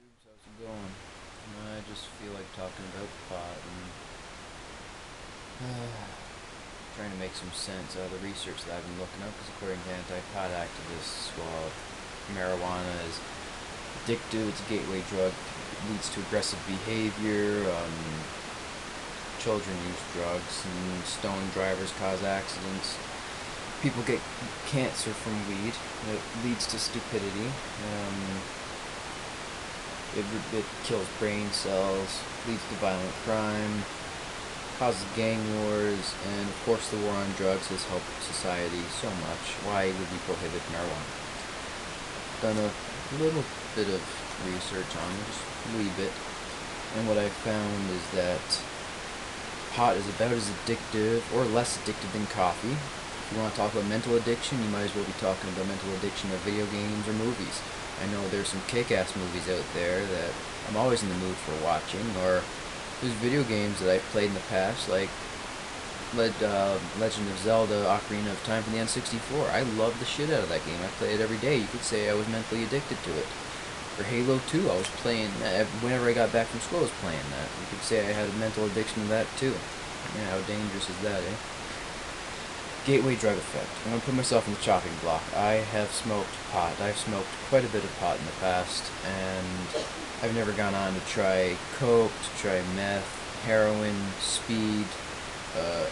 YouTubes, how's it going? I just feel like talking about pot and trying to make some sense out of the research that I've been looking up, because according to anti-pot activists, well, marijuana is addictive, it's a gateway drug, leads to aggressive behavior, children use drugs, and stone drivers cause accidents. People get cancer from weed, it leads to stupidity. It kills brain cells, leads to violent crime, causes gang wars, and of course the war on drugs has helped society so much. Why would we prohibit marijuana? Done a little bit of research on it, just a wee bit, and what I found is that pot is about as addictive, or less addictive than coffee. If you want to talk about mental addiction, you might as well be talking about mental addiction of video games or movies. I know there's some kick-ass movies out there that I'm always in the mood for watching, or there's video games that I've played in the past, like Legend of Zelda Ocarina of Time for the N64. I love the shit out of that game. I play it every day. You could say I was mentally addicted to it. For Halo 2, I was playing, whenever I got back from school I was playing that. You could say I had a mental addiction to that too. Yeah, how dangerous is that, eh? Gateway drug effect. I'm going to put myself in the chopping block. I have smoked pot. I've smoked quite a bit of pot in the past, and I've never gone on to try coke, to try meth, heroin, speed,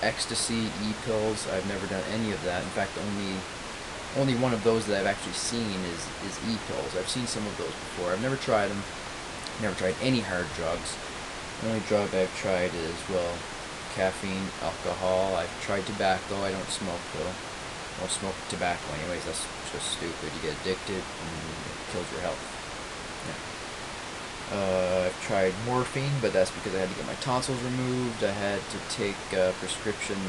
ecstasy, e-pills. I've never done any of that. In fact, only one of those that I've actually seen is e-pills. I've seen some of those before. I've never tried them. Never tried any hard drugs. The only drug I've tried is, well, caffeine, alcohol. I've tried tobacco. I don't smoke though. I don't smoke tobacco anyways. That's just stupid. You get addicted and it kills your health. Yeah. I've tried morphine, but that's because I had to get my tonsils removed. I had to take prescription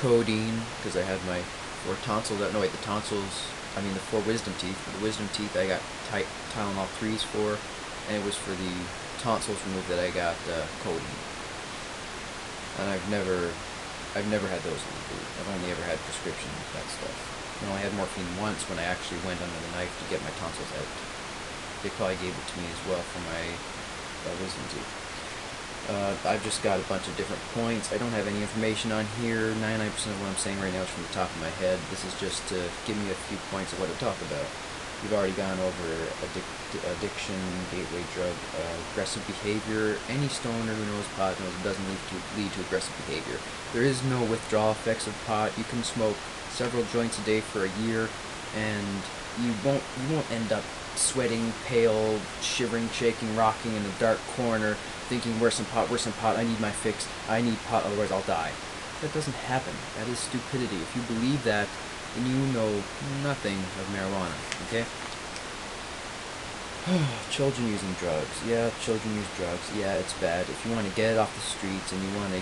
codeine because I had my four tonsils. No, wait, the tonsils. I mean the four wisdom teeth. For the wisdom teeth, I got Tylenol 3s for, and it was for the tonsils removed that I got codeine. And I've never had those removed. I've only ever had prescription that stuff. I only had morphine once when I actually went under the knife to get my tonsils out. They probably gave it to me as well for my wisdom teeth. I've just got a bunch of different points. I don't have any information on here. 99% of what I'm saying right now is from the top of my head. This is just to give me a few points of what to talk about. We've already gone over addiction, gateway drug, aggressive behavior. Any stoner who knows pot knows it doesn't lead to aggressive behavior. There is no withdrawal effects of pot. You can smoke several joints a day for a year, and you won't end up sweating, pale, shivering, shaking, rocking in a dark corner, thinking, where's some pot, I need my fix, I need pot, otherwise I'll die. That doesn't happen. That is stupidity. If you believe that, then you know nothing of marijuana, okay? Children using drugs. Yeah, children use drugs. Yeah, it's bad. If you want to get it off the streets and you want to...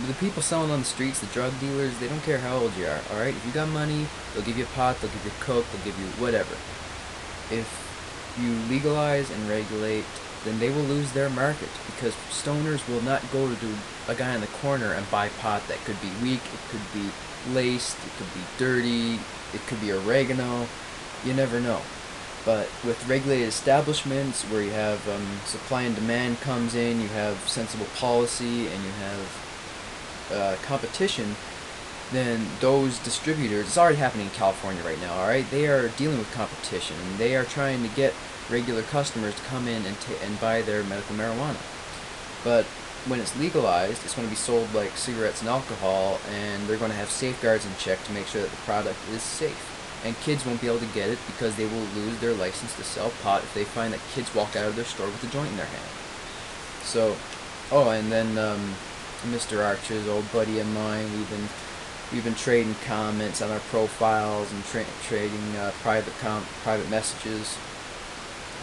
the people selling on the streets, the drug dealers, they don't care how old you are, alright? If you got money, they'll give you pot, they'll give you coke, they'll give you whatever. If you legalize and regulate, then they will lose their market, because stoners will not go to a guy in the corner and buy pot that could be weak, it could be laced, it could be dirty, it could be oregano, you never know. But with regulated establishments where you have supply and demand comes in, you have sensible policy, and you have competition, then those distributors, it's already happening in California right now, alright? They are dealing with competition, and they are trying to get regular customers to come in and buy their medical marijuana. But when it's legalized, it's going to be sold like cigarettes and alcohol, and they're going to have safeguards in check to make sure that the product is safe. And kids won't be able to get it because they will lose their license to sell pot if they find that kids walk out of their store with a joint in their hand. So, oh, and then Mr. Arches, old buddy of mine, we've been trading comments on our profiles and trading private messages.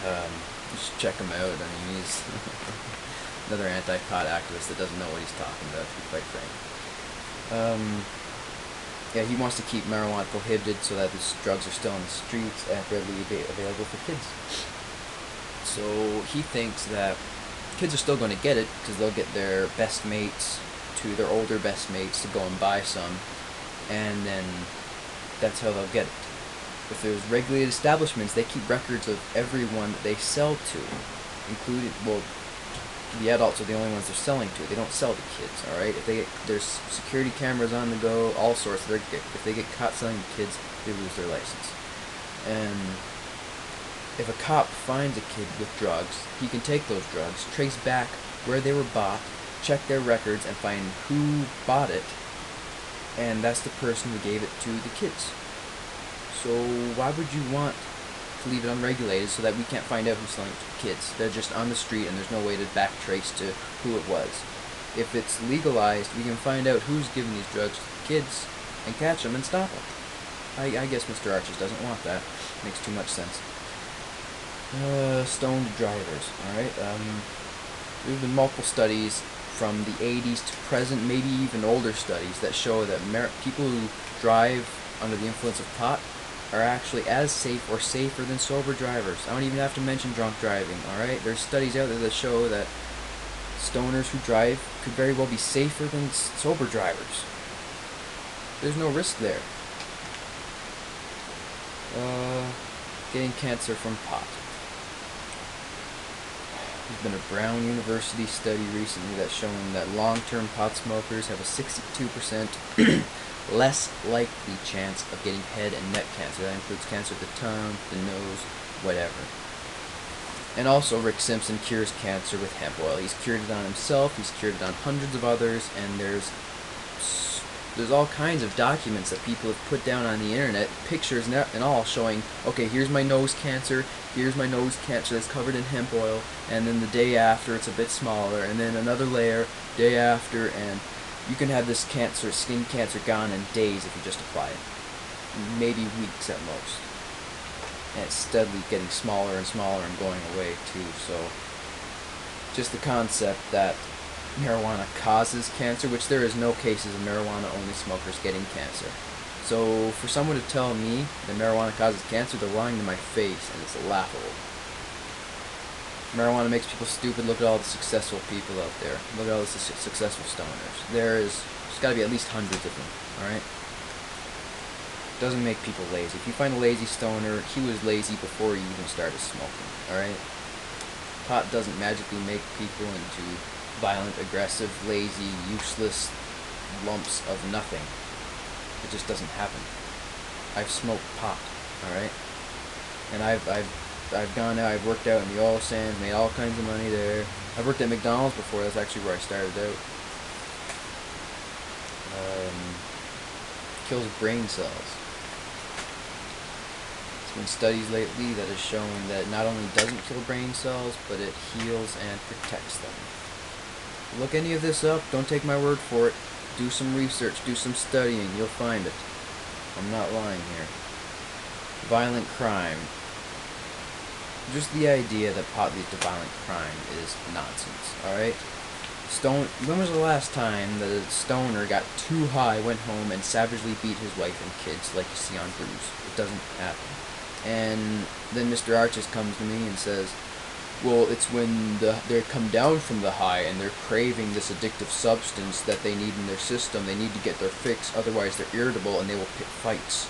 You should check him out. I mean, he's another anti-pot activist that doesn't know what he's talking about, to be quite frank. Yeah, he wants to keep marijuana prohibited so that these drugs are still in the streets and readily available for kids. So he thinks that kids are still going to get it because they'll get their best mates their older best mates to go and buy some, and then that's how they'll get it. If there's regulated establishments, they keep records of everyone that they sell to, including, well, the adults are the only ones they're selling to. They don't sell to kids, alright? If there's security cameras on the go, all sorts. If they get caught selling to kids, they lose their license. And if a cop finds a kid with drugs, he can take those drugs, trace back where they were bought, check their records, and find who bought it, and that's the person who gave it to the kids. So why would you want to leave it unregulated so that we can't find out who's selling it to kids? They're just on the street and there's no way to backtrace to who it was. If it's legalized, we can find out who's giving these drugs to the kids and catch them and stop them. I guess Mr. Arches doesn't want that. Makes too much sense. Stoned drivers, alright? There's been multiple studies from the 80s to present, maybe even older studies, that show that people who drive under the influence of pot are actually as safe or safer than sober drivers. I don't even have to mention drunk driving, alright? There's studies out there that show that stoners who drive could very well be safer than sober drivers. There's no risk there. Getting cancer from pot. There's been a Brown University study recently that's shown that long-term pot smokers have a 62% less likely chance of getting head and neck cancer. That includes cancer of the tongue, the nose, whatever. And also, Rick Simpson cures cancer with hemp oil. He's cured it on himself, he's cured it on hundreds of others, and there's all kinds of documents that people have put down on the internet, pictures and all, showing, okay, here's my nose cancer that's covered in hemp oil, and then the day after it's a bit smaller, and then another layer, day after, and you can have this cancer, skin cancer, gone in days if you just apply it. Maybe weeks at most. And it's steadily getting smaller and smaller and going away too, so just the concept that marijuana causes cancer, which there is no cases of marijuana-only smokers getting cancer. So for someone to tell me that marijuana causes cancer, they're lying to my face, and it's laughable. Marijuana makes people stupid. Look at all the successful people out there. Look at all the successful stoners. There's got to be at least hundreds of them, alright? Doesn't make people lazy. If you find a lazy stoner, he was lazy before he even started smoking, alright? Pot doesn't magically make people into violent, aggressive, lazy, useless lumps of nothing. It just doesn't happen. I've smoked pot, alright? And I've gone out, I've worked out in the oil sands, made all kinds of money there. I've worked at McDonald's before, that's actually where I started out. Kills brain cells. There's been studies lately that has shown that not only doesn't kill brain cells, but it heals and protects them. Look any of this up, don't take my word for it. Do some research, do some studying, you'll find it. I'm not lying here. Violent crime. Just the idea that pot leads to violent crime is nonsense, alright? When was the last time that a stoner got too high, went home, and savagely beat his wife and kids like you see on Bruce? It doesn't happen. And then Mr. Arches comes to me and says, well, it's when they come down from the high and they're craving this addictive substance that they need in their system. They need to get their fix, otherwise they're irritable and they will pick fights.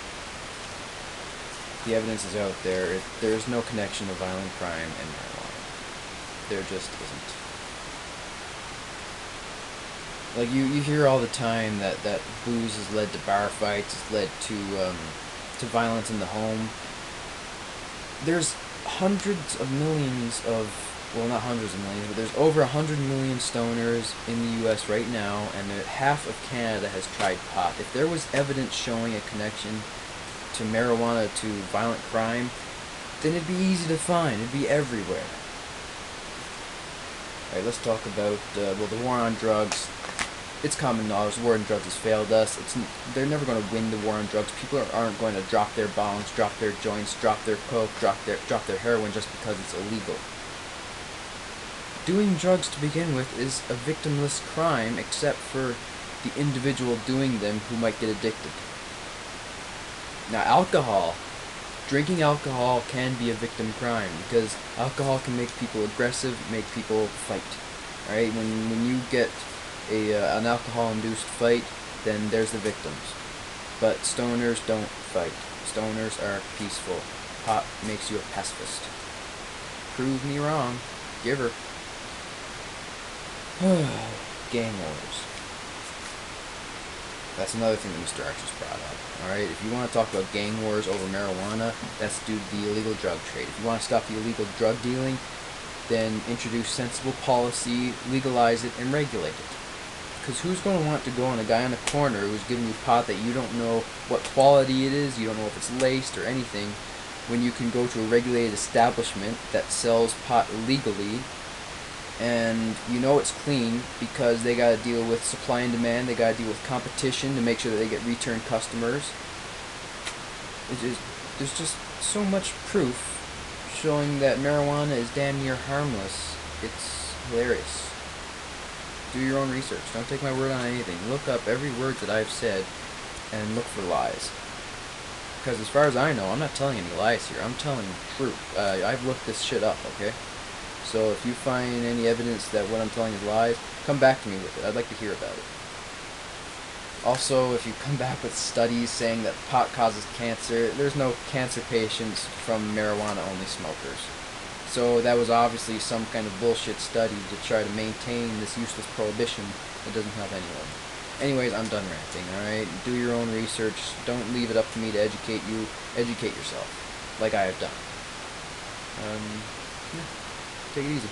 The evidence is out there. There is no connection of violent crime and marijuana. There just isn't. Like, you hear all the time that booze has led to bar fights, has led to violence in the home. There's hundreds of millions of, well, not hundreds of millions, but there's over 100 million stoners in the U.S. right now, and half of Canada has tried pot. If there was evidence showing a connection to marijuana to violent crime, then it'd be easy to find. It'd be everywhere. Alright, let's talk about, well, the war on drugs. It's common knowledge, the war on drugs has failed us. They're never going to win the war on drugs. People aren't going to drop their bongs, drop their joints, drop their coke, drop their heroin just because it's illegal. Doing drugs to begin with is a victimless crime, except for the individual doing them who might get addicted. Now, alcohol. Drinking alcohol can be a victim crime, because alcohol can make people aggressive, make people fight. Alright, when you get an alcohol-induced fight, then there's the victims. But stoners don't fight. Stoners are peaceful. Pot makes you a pacifist. Prove me wrong. Giver. Gang wars. That's another thing that Mr. Arches brought up. Alright, if you want to talk about gang wars over marijuana, that's due to the illegal drug trade. If you want to stop the illegal drug dealing, then introduce sensible policy, legalize it, and regulate it. Because who's going to want to go on a guy on a corner who's giving you pot that you don't know what quality it is, you don't know if it's laced or anything, when you can go to a regulated establishment that sells pot legally, and you know it's clean because they got to deal with supply and demand, they got to deal with competition to make sure that they get return customers. There's just so much proof showing that marijuana is damn near harmless. It's hilarious. Do your own research. Don't take my word on anything. Look up every word that I've said and look for lies. Because as far as I know, I'm not telling any lies here. I'm telling the truth. I've looked this shit up, okay? So if you find any evidence that what I'm telling is lies, come back to me with it. I'd like to hear about it. Also, if you come back with studies saying that pot causes cancer, there's no cancer patients from marijuana-only smokers. So that was obviously some kind of bullshit study to try to maintain this useless prohibition that doesn't help anyone. Anyways, I'm done ranting, alright? Do your own research. Don't leave it up to me to educate you. Educate yourself, like I have done. Yeah. Take it easy.